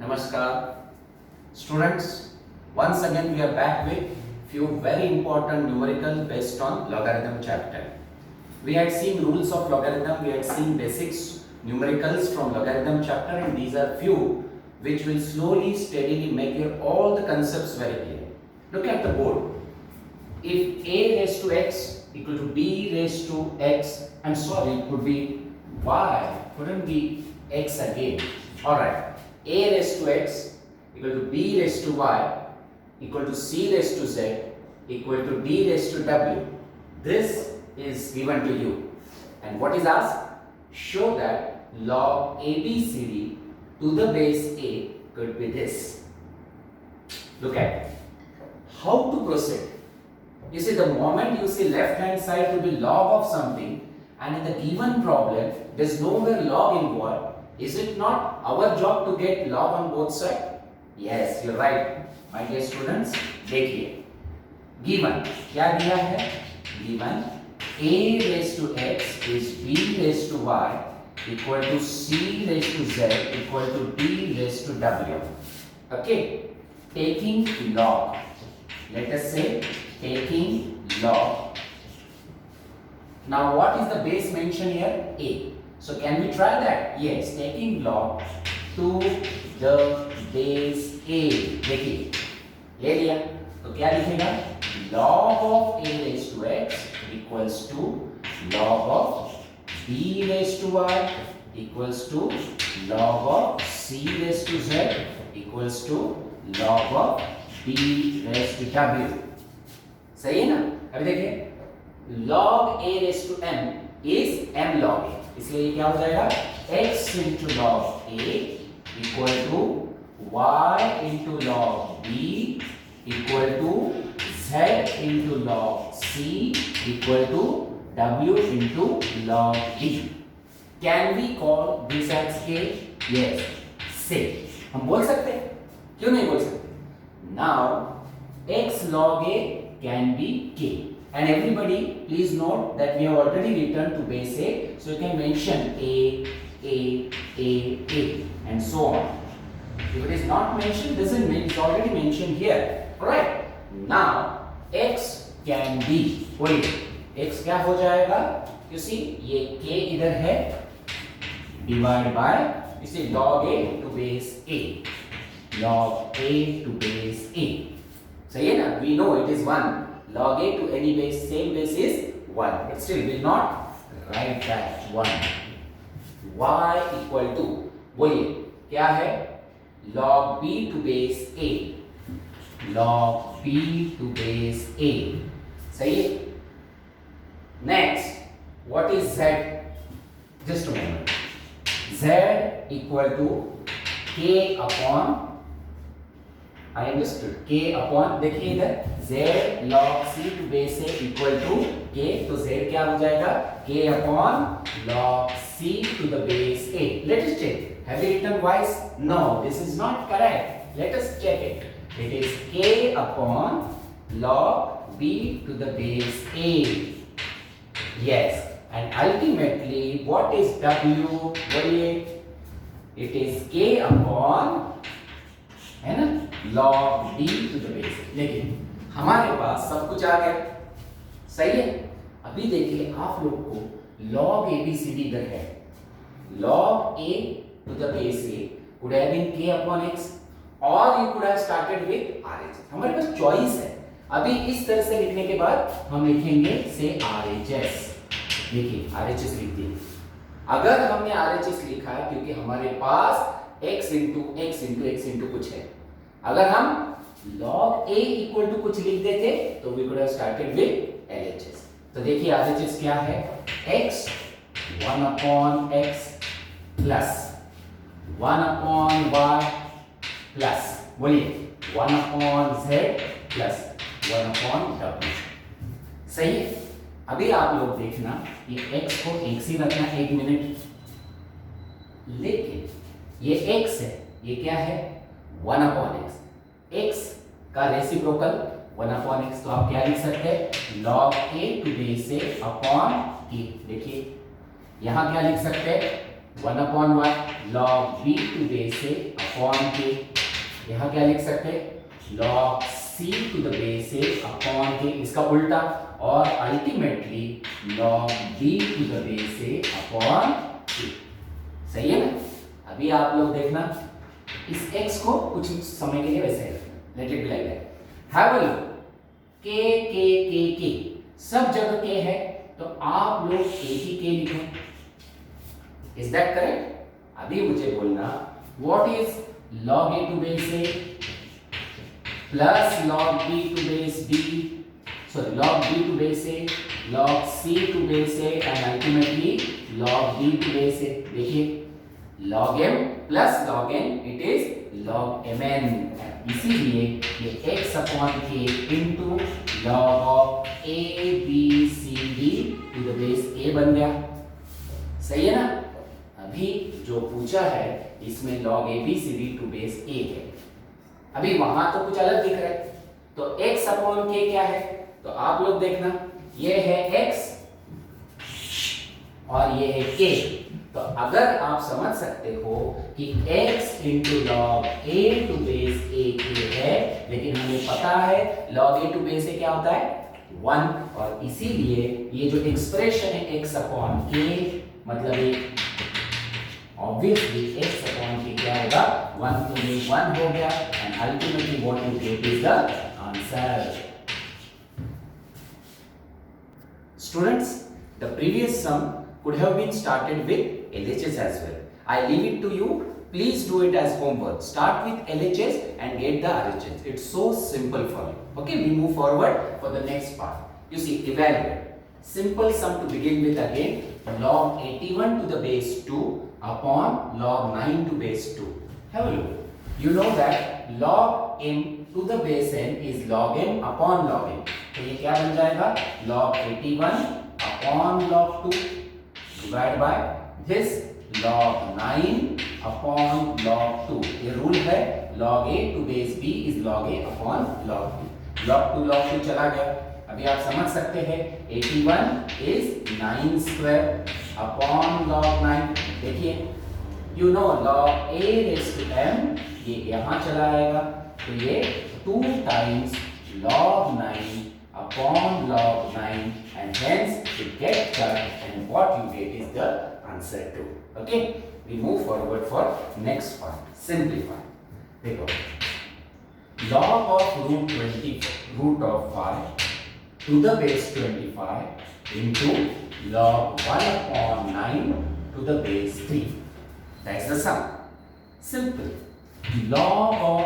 Namaskar. Students, once again we are back with few very important numericals based on logarithm chapter. We had seen rules of logarithm, we had seen basics numericals from logarithm chapter, and these are few which will slowly, steadily make your all the concepts very clear. Look at the board. If a raised to x equal to b raised to x, I'm sorry, it could be y, couldn't be x again. Alright, a raised to x equal to b raised to y equal to c raised to z equal to d raised to w. This is given to you. And what is asked? Show that log ABCD to the base a could be this. Look at how to proceed. You see, the moment you see left hand side to be log of something, and in the given problem there is nowhere log involved, is it not our job to get log on both sides? Yes, you're right, my dear students. देखिए, given क्या दिया है? Given a raised to x is b raised to y equal to c raised to z equal to d raised to w. Okay, taking log. Let us say taking log. Now what is the base mentioned here? A. So can we try that? Yes, taking log to the base a. देखिए, ले लिया तो क्या लिखेगा? Log of a raised to x equals to log of b raised to y equals to log of c raised to z equals to log of d raised to w. सही है ना? अभी देखिए, log a raised to m is m log a, इसलिए ये क्या हो जाएगा? x into log a equal to y into log b equal to z into log c equal to w into log d. Can we call this as k? Yes. Say. हम बोल सकते हैं? क्यों नहीं बोल सकते? Now x log a can be k. And everybody, please note that we have already written to base a, so you can mention a, and so on. If it is not mentioned, doesn't mean it's already mentioned here. Alright. Now x can be. बोलिए, x क्या हो जाएगा? You see, ये k इधर है, divide by, you see log a to base a, log a to base a. सही है ना? We know it is 1. Log a to any base, same base is 1. But still will not write that 1. Y equal to, बोलिए क्या है? Log b to base a. Log b to base a. सही है? Next, what is z? Just a moment. Z equal to k upon, I understood, k upon, देखिए इधर z log c to base a equal to k, तो z क्या हो जाएगा? k upon log c to the base a. Let us check. Have we written twice? No, this is not correct. Let us check it. It is k upon log b to the base a. Yes, and ultimately what is w? बोलिए, it is k upon, है ना, log d to the base. लेकिन हमारे पास सब कुछ आ गया, सही है? अभी देखिए आप लोग को log abcd इधर है, log a to the base a could have been k upon x, or you could have started with RHS. हमारे पास चॉइस है. अभी इस तरह से लिखने के बाद हम लिखेंगे से RHS. देखिए RHS लिख दिए. अगर हमने RHS लिखा है क्योंकि हमारे पास x into x into x into कुछ है. अगर हम log a equal to कुछ लिख देते तो we could have started with LHS. तो देखिए RHS क्या है? x 1 upon x plus 1 upon y plus, बोलिए 1 upon z plus 1 upon w. सही है? अभी आप लोग देखना, ये x को x ही रखना 1 मिनट, लेकिन ये x है, ये क्या है? 1 upon x. x का रेसिप्रोकल 1 upon x, तो आप क्या लिख सकते हैं? log a to base a upon k. देखिए यहाँ क्या लिख सकते हैं? 1 upon y, log b to base a upon k, यहाँ क्या लिख सकते हैं log c to the base a upon k, इसका उल्टा, और ultimately log b to the base a upon k. सही है ना? अभी आप लोग देखना, इस x को कुछ समय के लिए वैसे रखना, let it be like that. Have a look, के सब जगह के है, तो आप लोग एक ही के लिखें। Is that correct? अभी मुझे बोलना, what is log a to base a plus log b to base b, sorry log b to base a, log c to base a and ultimately log b to base a। देखिए log m plus log n, it is log mn, इसीलिए ये x upon k into log of a b c d to the base a बन गया। सही है ना? अभी जो पूछा है इसमें log a b c d to base a है, अभी वहां तो कुछ अलग दिख रहा है, तो x अपॉन k क्या है? तो आप लोग देखना, ये है x और ये है k, तो अगर आप समझ सकते हो कि x into log a to base a k है, लेकिन हमें पता है log a to base a क्या होता है 1, और इसीलिए ये जो एक्सप्रेशन है x अपॉन k, मतलब ये ऑब्वियसली x अपॉन k क्या होगा 1 to 1 हो गया, and ultimately what you get is the answer. Students, the previous sum could have been started with LHS as well. I leave it to you. Please do it as homework. Start with LHS and get the RHS. It's so simple for you. Okay, we move forward for the next part. You see, evaluate. Simple sum to begin with again. Log 81 to the base 2 upon log 9 to base 2. Have a look. You know that log m to the base n is log m upon log n. तो ये क्या बन जाएगा log 81 upon log 2 divided by this log 9 upon log 2. ये rule है log a to base b is log a upon log 2. log 2 चला गया, अभी आप समझ सकते हैं 81 is 9 square upon log 9. देखिए you know log a raised to m, ये यहाँ चला आएगा, तो ये 2 times log 9 upon log 9, and hence it gets cut, and what you get is the answer 2. Okay, we move forward for next part. Simplify. देखो log of root of 5 to the base 25 into log 1 upon 9 to the base 3. That's the sum. Simple. Log of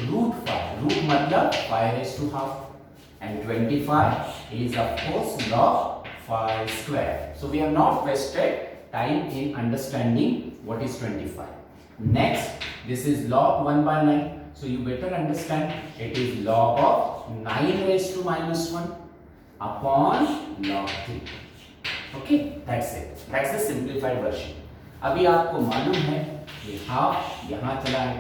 root 5, root मतलब 5 raised to half, and 25 is of course log 5 square. So we have not wasted time in understanding what is 25. Next, this is log 1 by 9. So you better understand it is log of 9 raised to minus 1 upon log 3. Okay, that's it. That's the simplified version. अभी आपको मालूम है ये half यहाँ चला है,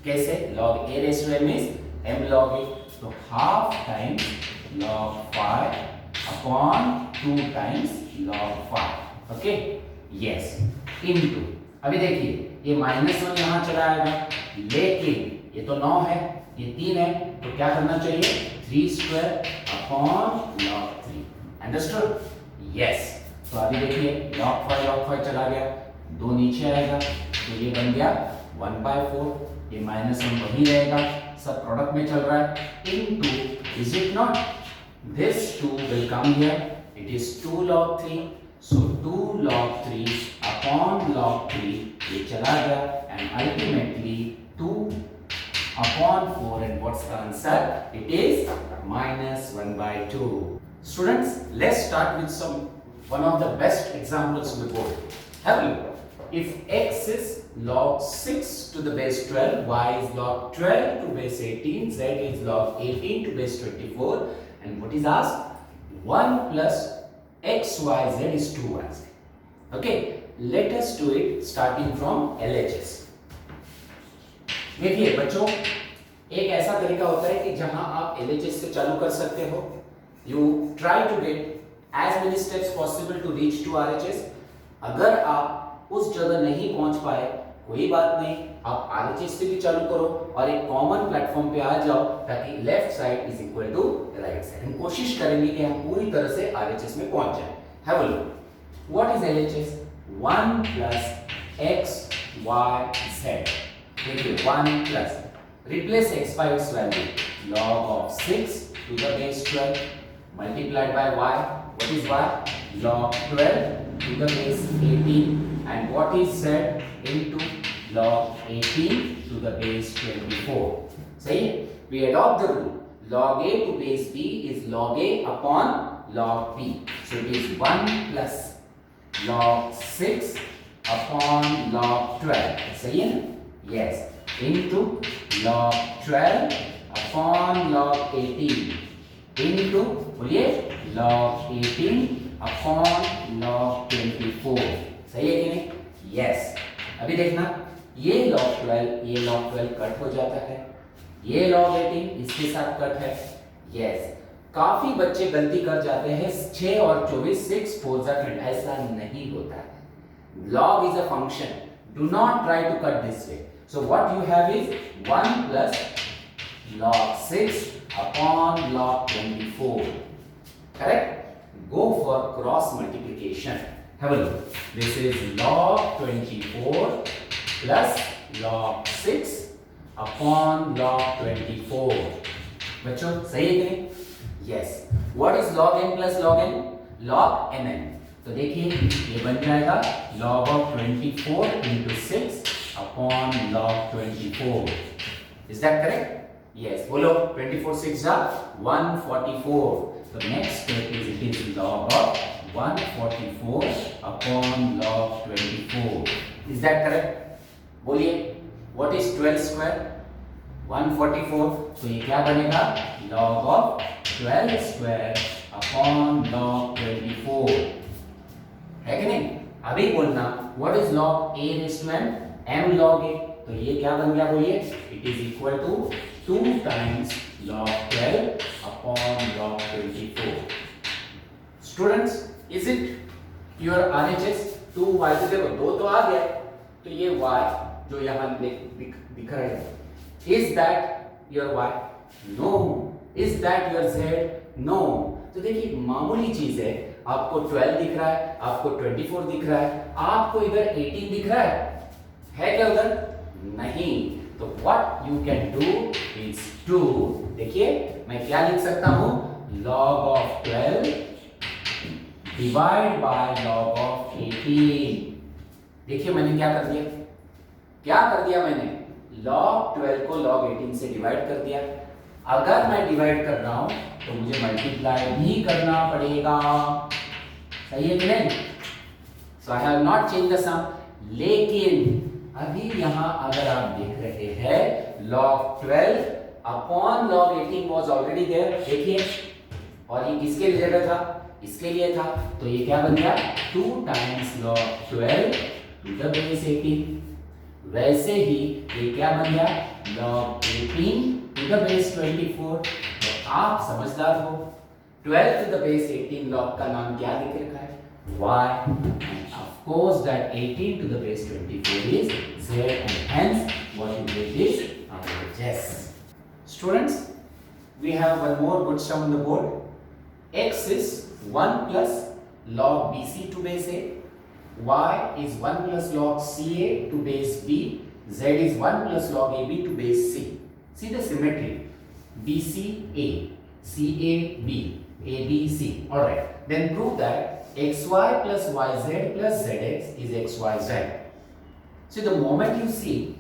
कैसे? log a raised to m is m log a, तो half times log 5 upon 2 times log 5. Okay, yes, into, अभी देखिए ये -1 यहाँ चला आएगा, लेकिन ये तो 9 है, ये 3 है, तो क्या करना चाहिए 3 square upon log 3. Understood? Yes. तो अभी देखिए log 5 चला गया, 2 नीचे आएगा, तो ये बन गया 1/4, ये -1 वही रहेगा, सब प्रोडक्ट में चल रहा है, into, is it not? This 2 will come here, it is 2 log 3, so 2 log 3 upon log 3, ये चला गया, and ultimately 2 upon 4, and what's the answer? It is -1/2. Students, let's start with one of the best examples in the board. Have a look. If x is log 6 to the base 12, y is log 12 to base 18, z is log 18 to base 24, and what is asked? 1 plus xyz is 2yz. Okay, let us do it starting from LHS. देखिए बच्चों, एक ऐसा तरीका होता है कि जहां आप LHS से चालू कर सकते हो. You try to get as many steps possible to reach to RHS. अगर आप आप उस जगह नहीं पहुंच पाए, कोई बात नहीं, आप आरएचएस से भी चालू करो और एक कॉमन प्लेटफॉर्म पे आ जाओ ताकि left side is equal to right side. हम कोशिश करेंगे कि हम पूरी तरह से आरएचएस में पहुंच जाए। Have a look, what is LHS? 1 plus x y z। देखिए 1 plus, replace x by its value, log of 6 to the base 12 multiplied by y. What is y? Log 12 to the base 18. And what is z? Into log 18 to the base 24. सही है? We adopt the rule. Log a to base b is log a upon log b. So it is 1 plus log 6 upon log 12. सही है ना? Yes. Into log 12 upon log 18 into बोलिए log 18 upon log 24। सही है कि नहीं? Yes. अभी देखना, ये log 12 ये log 12 कट हो जाता है, ये log 18 इसके साथ कट है। Yes. काफी बच्चे गलती कर जाते हैं 6 और 24 6 4 20। ऐसा नहीं होता है। Log is a function. Do not try to cut this way. So what you have is 1 plus log 6 upon log 24. Correct? Go for cross multiplication. Have a look. This is log 24 plus log 6 upon log 24. बच्चों सही है कि नहीं? Yes. What is log n plus log n? Log mn. तो देखिए ये बन जाएगा log of 24 into 6 upon log 24. Is that correct? Yes. बोलो 24 6 जा 144. So next step is it is log of 144 upon log 24. Is that correct? बोलिए what is 12 square? 144. तो ये क्या बनेगा? log of 12 square upon log 24. है कि नहीं? अभी बोलना what is log a raised to n? m log a। तो ये क्या बन गया बोलिए? It is equal to 2 times log 12 upon log 24. Students, is it your RHS 2y? तो देखो 2 तो आ गया, तो ये y जो यहाँ दिख रहा है, is that your y? No. Is that your z? No. तो देखिए मामूली चीज है, आपको 12 दिख रहा है, आपको 24 दिख रहा है, आपको इधर 18 दिख रहा है क्या उधर? नहीं। तो what you can do is to, देखिए मैं क्या लिख सकता हूं? log of 12 divide by log of 18। देखिए मैंने क्या कर दिया? क्या कर दिया मैंने? log 12 को log 18 से डिवाइड कर दिया। अगर मैं डिवाइड कर रहा हूं तो मुझे मल्टीप्लाई भी करना पड़ेगा। सही है कि नहीं? So I have not change the sum. लेकिन अभी यहां अगर आप देख रहे हैं log 12 upon log 18 was already there. देखिए, और ये किसके लिए जगह था? इसके लिए था। तो ये क्या बन गया? 2 times log 12 to the base 18। वैसे ही ये क्या बन गया? log 18 to the base 24। तो आप समझदार हो। 12 to the base 18 log का नाम क्या लिख रखा है? y। And of course that 18 to the base 24 is z, and hence what you get is RHS. Students, we have one more good sum on the board. X is 1 plus log BC to base A, y is 1 plus log CA to base B, z is 1 plus log AB to base C. See the symmetry. BC A, CA B, AB C. All right. Then prove that XY plus YZ plus ZX is XYZ. See, the moment you see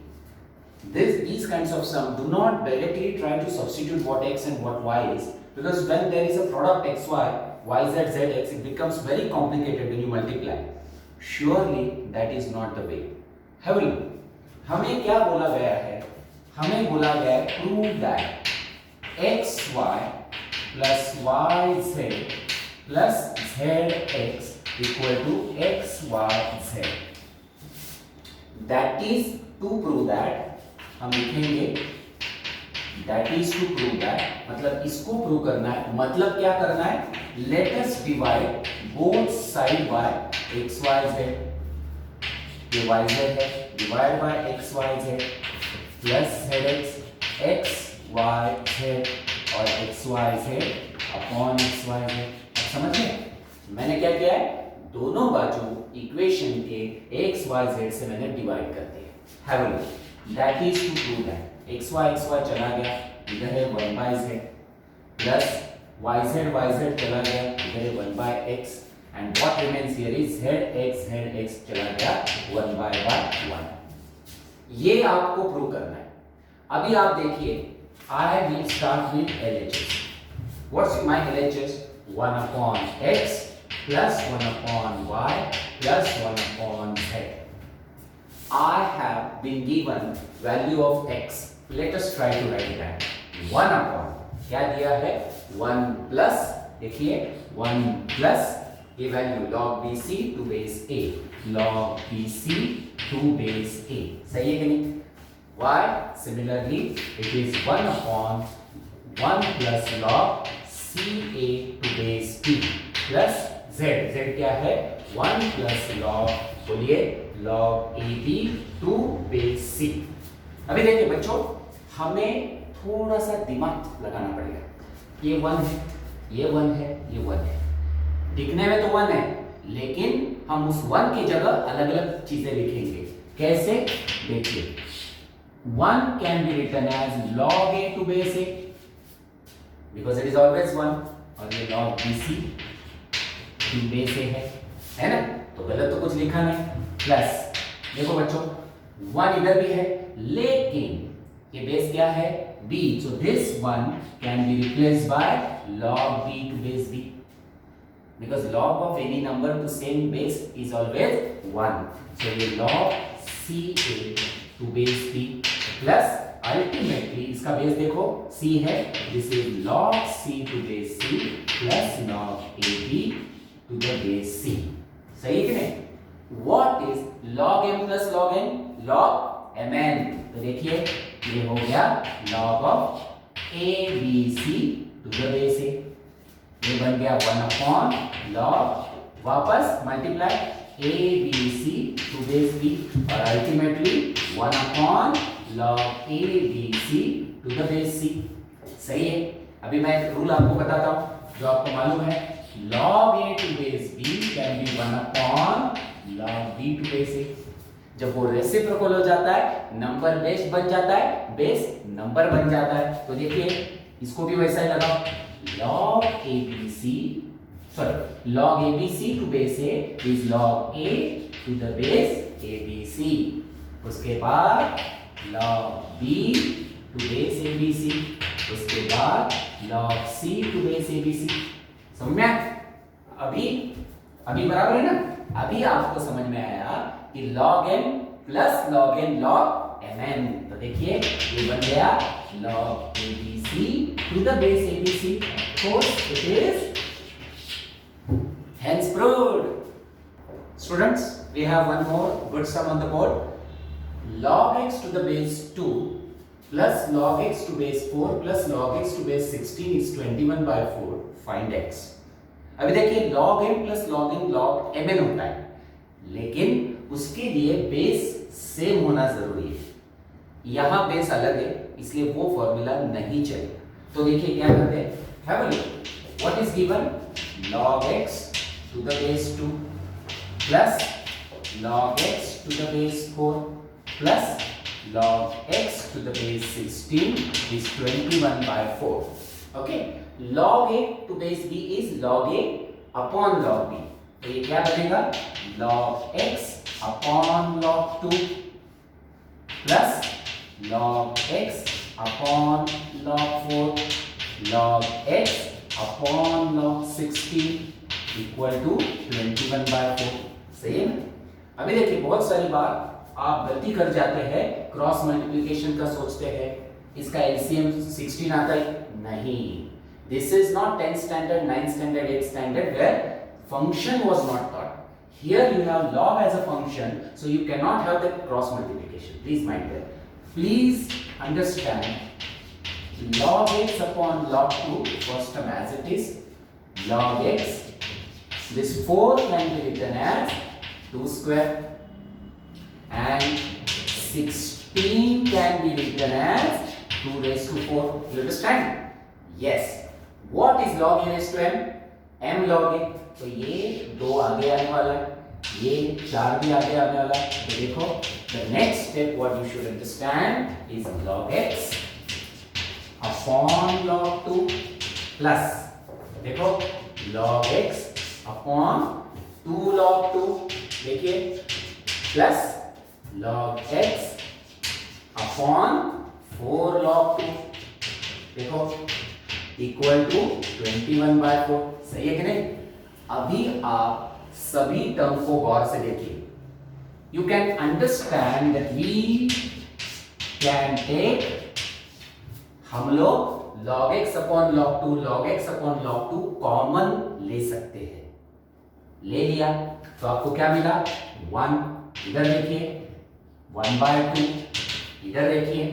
these kinds of sum, do not directly try to substitute what X and what Y is, because when there is a product XY, YZ, ZX, it becomes very complicated when you multiply. Surely that is not the way. Have a look. हमें क्या बोला गया है? हमें बोला गया है prove that xy plus yz plus zx equal to xyz। That is to prove that, हम लिखेंगे that is to prove that, मतलब इसको प्रूव करना है। मतलब क्या करना है? Let us divide both side by xyz। ये y z है, divide by x y z plus z x x y z और x y z upon x y z। अब समझ गए मैंने क्या किया है, दोनों बाजू इक्वेशन के x y z से मैंने डिवाइड कर दिया। Have a look, that is to prove that x y चला गया, इधर है 1 by z plus y z चला गया, इधर है 1 by x and what remains here is z x चला गया 1 by 1। ये आपको प्रूव करना है। अभी आप देखिए, I will start with LHS. What's my LHS? 1 upon x plus 1 upon y plus 1 upon z. I have been given value of x. Let us try to write that. 1 upon क्या दिया है, 1 plus, देखिए 1 plus ये value log BC to base a, log BC to base a, सही है कि नहीं? y similarly it is 1 upon 1 plus log CA to base b plus z क्या है 1 plus log, बोलिए log AB to base c। अभी देखिए बच्चों, हमें थोड़ा सा दिमाग लगाना पड़ेगा। ये 1 है, ये 1 है, ये 1 है, दिखने में तो 1 है लेकिन हम उस 1 की जगह अलग अलग चीजें लिखेंगे। कैसे, देखिए 1 can be written as log a to base a because it is always 1 और ये log BC to base a है ना, तो गलत तो कुछ लिखा नहीं। प्लस देखो बच्चों 1 इधर भी है लेकिन ये बेस क्या है, b, so this one can be replaced by log b to base b because log of any number to same base is always 1, so ये log ca to base b plus ultimately इसका base देखो c है, this is log c to base c plus log ab to the base c, सही है कि नहीं? What is log m plus log n? log mn, तो देखिए ये हो गया log of abc to the base a, ये बन गया 1 upon log, वापस multiply abc to base b और ultimately 1 upon log abc to the base c, सही है। अभी मैं एक रूल आपको बताता हूं जो आपको मालूम है, log a to base b can be 1 upon log b to base a। जब वो रेसिप्रोकल हो जाता है, नंबर बेस बन जाता है, बेस नंबर बन जाता है। तो देखिए इसको भी वैसा ही लगाओ, log abc, sorry log abc to base a is log a to the base abc, उसके बाद log b to base abc, उसके बाद log c to base abc। समझ में? अभी बराबर है ना? अभी आपको समझ में आया कि log m plus log n log mn, तो देखिए ये बन गया log abc to the base abc, of course it is hence proved। Students, we have one more good sum on the board, log x to the base 2 plus log x to base 4 plus log x to base 16 is 21 by 4, find x। अभी देखिए log m plus log n log mn होता है लेकिन उसके लिए base same होना जरूरी है, यहां बेस अलग है इसलिए वो फॉर्मूला नहीं चलेगा। तो देखिए क्या करते हैं, have a look, what is given, log x to the base 2 plus log x to the base 4 plus log x to the base 16 is 21 by 4। okay, log a to base b is log a upon log b, तो ये क्या बनेगा, log x upon log 2 plus log x upon log 4 log x upon log 16 equal to 21 by 4, सही है ना? अभी देखिए बहुत सारी बार आप गलती कर जाते हैं, क्रॉस मल्टीप्लिकेशन का सोचते हैं, इसका एलसीएम 16 आता है, नहीं, this is not 10th standard, 9th standard, 8th standard where function was not taught। Here you have log as a function, so you cannot have the cross multiplication, please mind that। Please understand log x upon log 2 first term as it is, log x, this 4 can be written as 2 square and 16 can be written as 2 raised to 4. You understand? Yes. What is log a raised to m? m log a. तो ये 2 आगे आने वाला है, ये 4 भी आगे आने वाला है. तो देखो, the next step what you should understand is log x upon log 2 plus, देखो, log x upon 2 log 2, देखिए, plus log x upon 4 log 2, देखो, इक्वल टू 21/4. सही है कि नहीं? अभी आप सभी टर्म को गौर से देखिए. You can understand that we can take, हम लोग log x upon log 2, log x upon log 2 common ले सकते हैं. ले लिया तो आपको क्या मिला? 1. इधर देखिए 1/2, इधर देखिए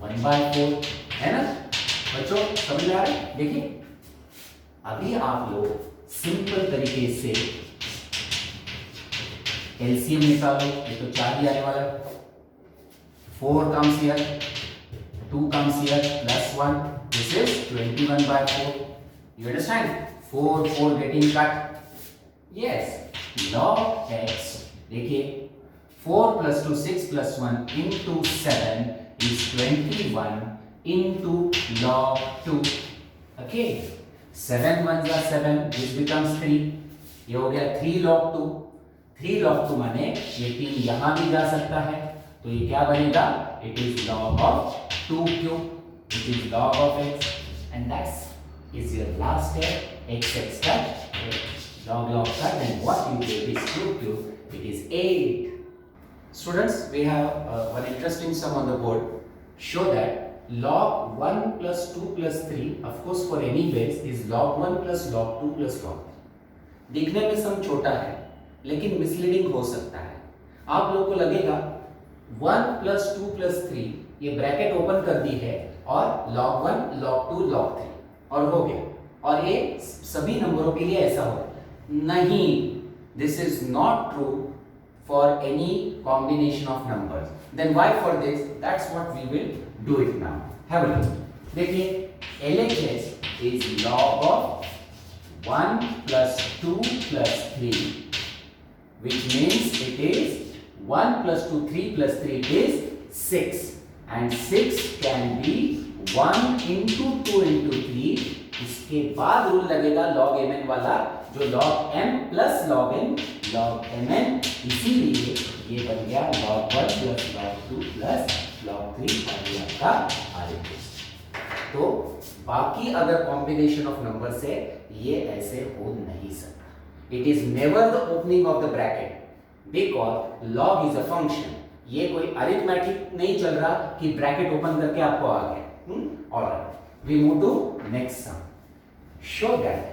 1/4, है ना बच्चों? समझ में आ रहा है? देखिए, अभी आप लोग सिंपल तरीके से एलसीएम निकालो. ये तो 4 ही आने वाला है. 4 comes here, 2 comes here, plus 1. This is 21/4. You understand? 4 getting cut. Yes. Log x, देखिए, 4 plus 2 6 plus 1 into 7 is 21 into log 2. Okay. 7 1s are 7. This becomes 3. ये हो गया 3 log 2. 3 log 2 माने ये 3 यहां भी जा सकता है, तो ये क्या बनेगा? It is log of 2 cube, which is log of x, and that is your last step. X cut, log cut, and what you get is 2 cube. It is 8. Students, we have one interesting sum on the board. Show that log 1 plus 2 plus 3, of course for any base, is log 1 plus log 2 plus log 3. दिखने में सम छोटा है, लेकिन misleading हो सकता है. आप लोग को लगेगा 1 plus 2 plus 3, ये ब्रैकेट ओपन कर दी है और log 1 log 2 log 3 और हो गया, और ये सभी नंबरों के लिए ऐसा हो. नहीं, this is not true for any combination of numbers. Then why for this? That's what we will do it now. Have a look. देखिए, LHS is log of 1 plus 2 plus 3, which means it is 1 plus 2 3 plus 3 is 6, and 6 can be 1 into 2 into 3. इसके बाद rule लगेगा log mn वाला, जो log m plus log n log mn, इसीलिए ये बन गया log 1 plus log 2 plus log 3 और ये आपका RHS. तो बाकी अगर कॉम्बिनेशन ऑफ नंबर से ये ऐसे हो नहीं सकता. It is never the opening of the bracket because log is a function. ये कोई अरिथमेटिक नहीं चल रहा कि ब्रैकेट ओपन करके आपको आ गया. Alright, we move to next sum. Show that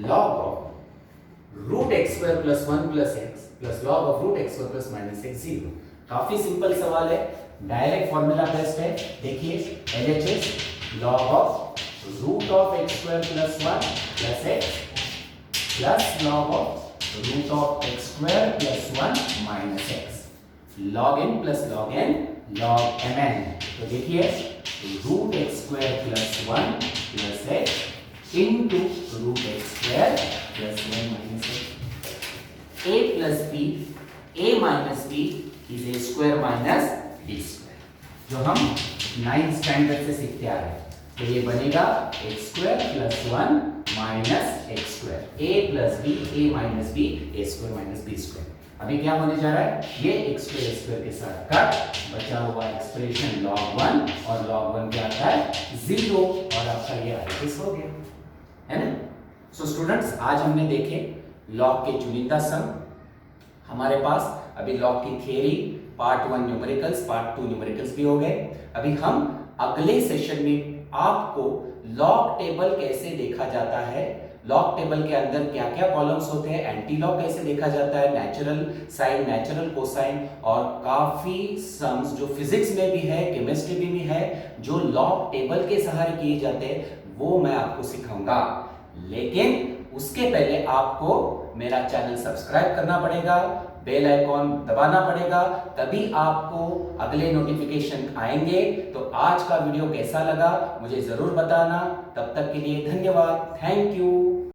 log of root x square plus 1 plus x plus log of root x square plus minus x 0. काफी सिंपल सवाल है, डायरेक्ट फॉर्मूला बेस्ड है. देखिए, LHS log of root of x square plus 1 plus x plus log of root of x square plus 1 minus x. log n plus log n log mn. तो देखिए, root x square plus 1 plus x into root x square plus 1 minus x. a plus b, a minus b is a square minus b square, जो हम 9th standard से सीखते आ रहे हैं. तो ये बनेगा x square plus 1 minus x square. a plus b, a minus b, a square minus b square. अभी क्या होने जा रहा है? ये x square के साथ कट, बचा हुआ एक्सप्रेशन log 1 और log 1 क्या आता है? 0, और आपका ये RHS हो गया, है ना? सो स्टूडेंट्स, आज हमने देखे लॉग के चुनिंदा सम. हमारे पास अभी लॉग की theory part 1 numericals, part 2 numericals भी हो गए. अभी हम अगले सेशन में आपको लॉग टेबल कैसे देखा जाता है, लॉग टेबल के अंदर क्या क्या कॉलम्स होते हैं, एंटी लॉग कैसे देखा जाता है, नेचुरल साइन, नेचुरल कोसाइन, और काफी सम्स जो फिजिक्स में भी है, केमिस्ट्री में भी है, जो लॉग टेबल के सहारे किए जाते हैं, वो मैं आपको सिखाऊंगा. लेकिन उसके पहले आपको मेरा चैनल सब्सक्राइब करना पड़ेगा, बेल आइकॉन दबाना पड़ेगा, तभी आपको अगले नोटिफिकेशन आएंगे। तो आज का वीडियो कैसा लगा मुझे जरूर बताना। तब तक के लिए धन्यवाद, थैंक यू।